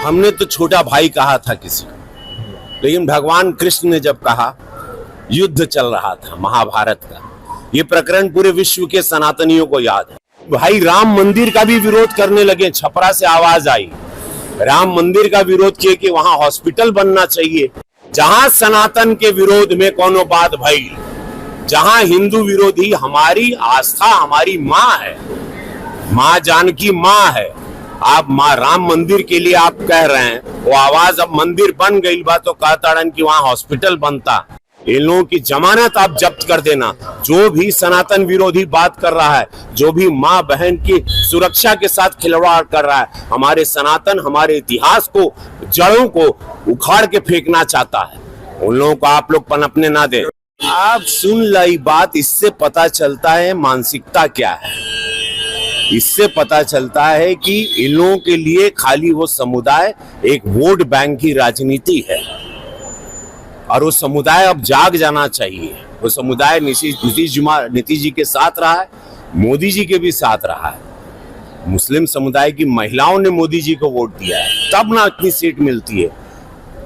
हमने तो छोटा भाई कहा था किसी को, लेकिन भगवान कृष्ण ने जब कहा, युद्ध चल रहा था महाभारत का, ये प्रकरण पूरे विश्व के सनातनियों को याद है। भाई राम मंदिर का भी विरोध करने लगे, छपरा से आवाज आई, राम मंदिर का विरोध किए कि वहां हॉस्पिटल बनना चाहिए। जहां सनातन के विरोध में कोनो बात भई, जहां हिंदू विरोधी, हमारी आस्था हमारी माँ है, माँ जानकी माँ है। आप माँ राम मंदिर के लिए आप कह रहे हैं, वो आवाज अब मंदिर बन गई बा तो कहताड़न कि वहां हॉस्पिटल बनता। इन लोगों की जमानत आप जब्त कर देना। जो भी सनातन विरोधी बात कर रहा है, जो भी माँ बहन की सुरक्षा के साथ खिलवाड़ कर रहा है, हमारे सनातन हमारे इतिहास को, जड़ों को उखाड़ के फेंकना चाहता है, उन लोगों को आप लोग पनपने ना दे। आप सुन लाई बात, इससे पता चलता है मानसिकता क्या है। इससे पता चलता है कि इन लोगों के लिए खाली वो समुदाय एक वोट बैंक की राजनीति है, और वो समुदाय अब जाग जाना चाहिए। वो समुदाय नीतीश जी के साथ रहा है, मोदी जी के भी साथ रहा है। मुस्लिम समुदाय की महिलाओं ने मोदी जी को वोट दिया है, तब ना इतनी सीट मिलती है,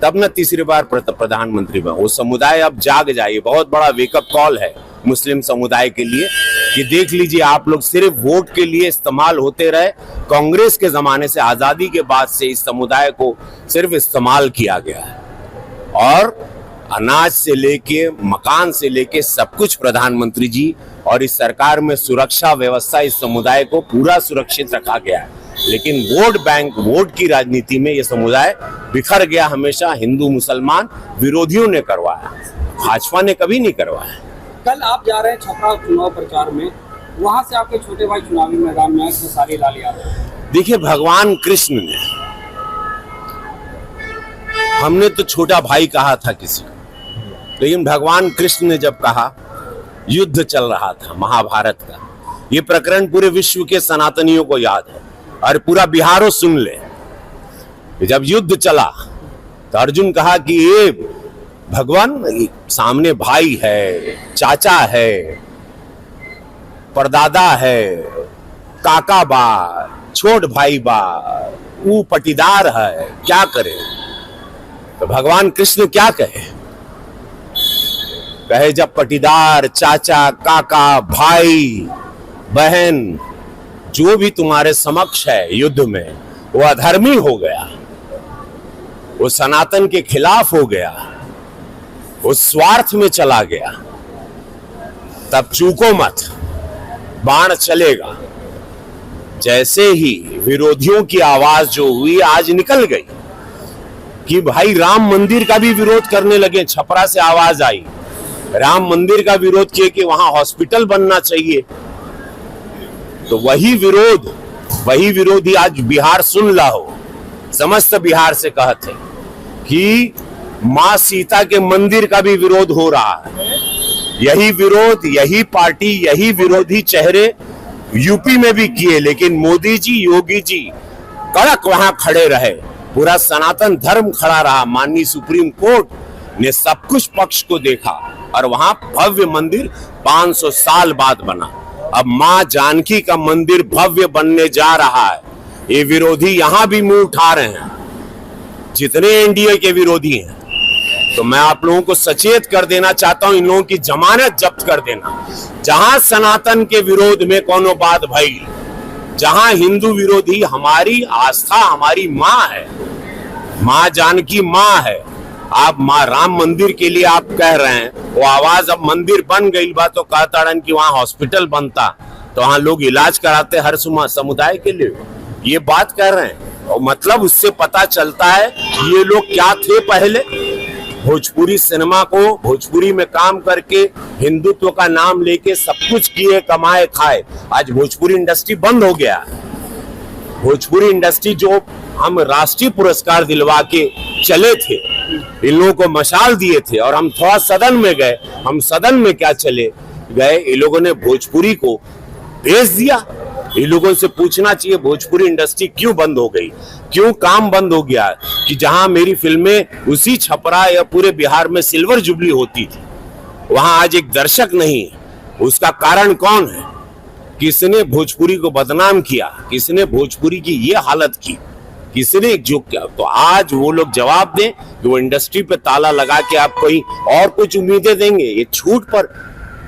तब ना तीसरी बार प्रधानमंत्री बना। वो समुदाय अब जाग जाइए। बहुत बड़ा वेकअप कॉल है मुस्लिम समुदाय के लिए कि देख लीजिए, आप लोग सिर्फ वोट के लिए इस्तेमाल होते रहे। कांग्रेस के जमाने से, आजादी के बाद से इस समुदाय को सिर्फ इस्तेमाल किया गया है, और अनाज से लेके मकान से लेके सब कुछ प्रधानमंत्री जी और इस सरकार में सुरक्षा व्यवस्था इस समुदाय को पूरा सुरक्षित रखा गया है। लेकिन वोट बैंक, वोट की राजनीति में ये समुदाय बिखर गया। हमेशा हिंदू मुसलमान विरोधियों ने करवाया, भाजपा ने कभी नहीं करवाया। कल आप जा रहे हैं छपरा चुनाव प्रचार में, वहां से आपके छोटे भाई चुनावी मैदान में खेसारी लाल यादव। देखिए, भगवान कृष्ण ने, हमने तो छोटा भाई कहा था किसी को, लेकिन भगवान कृष्ण ने जब कहा, युद्ध चल रहा था महाभारत का, ये प्रकरण पूरे विश्व के सनातनियों को याद है, और पूरा बिहारो सुन ले। जब युद्ध चला तो अर्जुन कहा कि ये भगवान, सामने भाई है, चाचा है, परदादा है, काका बा, छोट भाई बा, वो पटीदार है, क्या करे। तो भगवान कृष्ण क्या कहे, जब पटीदार, चाचा, काका, भाई, बहन जो भी तुम्हारे समक्ष है युद्ध में, वो अधर्मी हो गया, वो सनातन के खिलाफ हो गया, वो स्वार्थ में चला गया, तब चूको मत, बाण चलेगा। जैसे ही विरोधियों की आवाज जो हुई आज निकल गई कि भाई राम मंदिर का भी विरोध करने लगे, छपरा से आवाज आई, राम मंदिर का विरोध किए कि वहां हॉस्पिटल बनना चाहिए। तो वही विरोधी आज बिहार सुन ला हो, समस्त बिहार से कहते कि मां सीता के मंदिर का भी विरोध हो रहा है। यही विरोध, यही पार्टी, यही विरोधी चेहरे यूपी में भी किए, लेकिन मोदी जी, योगी जी कड़क वहां खड़े रहे, पूरा सनातन धर्म खड़ा रहा। माननीय सुप्रीम कोर्ट ने सब कुछ पक्ष को देखा, और वहां भव्य मंदिर 500 साल बाद बना। अब मां जानकी का मंदिर भव्य बनने जा रहा है। ये विरोधी यहां भी मुंह उठा रहे हैं, जितने एनडीए के विरोधी हैं। तो मैं आप लोगों को सचेत कर देना चाहता हूं, इन लोगों की जमानत जब्त कर देना। जहां सनातन के विरोध में कोनो बात भई, जहां हिंदू विरोधी, हमारी आस्था हमारी माँ है, माँ जानकी माँ है। आप माँ राम मंदिर के लिए आप कह रहे हैं, वो आवाज अब मंदिर बन गई बा तो कहताड़न कि वहां हॉस्पिटल बनता, तो वहां लोग इलाज कराते हर समुदाय के लिए, ये बात कर रहे हैं। और मतलब उससे पता चलता है ये लोग क्या थे पहले। भोजपुरी सिनेमा को, भोजपुरी में काम करके, हिंदुत्व का नाम लेके सब कुछ किए, कमाए खाए, आज भोजपुरी इंडस्ट्री बंद हो गया। भोजपुरी इंडस्ट्री जो हम राष्ट्रीय पुरस्कार दिलवा के चले थे, इन लोगों को मशाल दिए थे, और हम थोड़ा सदन में गए, हम सदन में क्या चले गए, इन लोगों ने भोजपुरी को भेज दिया। इन लोगों से पूछना चाहिए भोजपुरी इंडस्ट्री क्यों बंद हो गई, क्यों काम बंद हो गया, कि जहां मेरी फिल्में उसी छपरा या पूरे बिहार में सिल्वर जुबली होती थी, वहां आज एक दर्शक नहीं है। उसका कारण कौन है? किसने भोजपुरी को बदनाम किया, किसने भोजपुरी की ये हालत की, किसी ने जो किया, तो आज वो लोग जवाब दें कि वो इंडस्ट्री पे ताला लगा के आप कोई और कुछ उम्मीदें देंगे। ये छूट पर,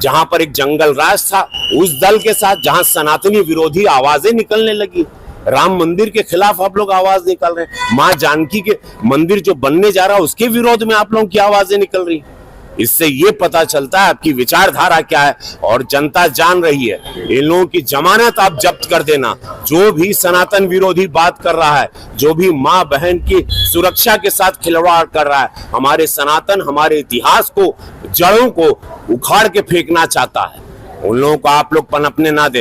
जहां पर एक जंगल राज था उस दल के साथ, जहां सनातनी विरोधी आवाजें निकलने लगी, राम मंदिर के खिलाफ आप लोग आवाज निकाल रहे हैं, मां जानकी के मंदिर जो बनने जा रहा है उसके विरोध में आप लोगों की आवाजें निकल रही। इससे ये पता चलता है आपकी विचारधारा क्या है, और जनता जान रही है। इन लोगों की जमानत आप जब्त कर देना। जो भी सनातन विरोधी बात कर रहा है, जो भी मां बहन की सुरक्षा के साथ खिलवाड़ कर रहा है, हमारे सनातन, हमारे इतिहास को, जड़ों को उखाड़ के फेंकना चाहता है, उन लोगों को आप लोग पनपने ना दें।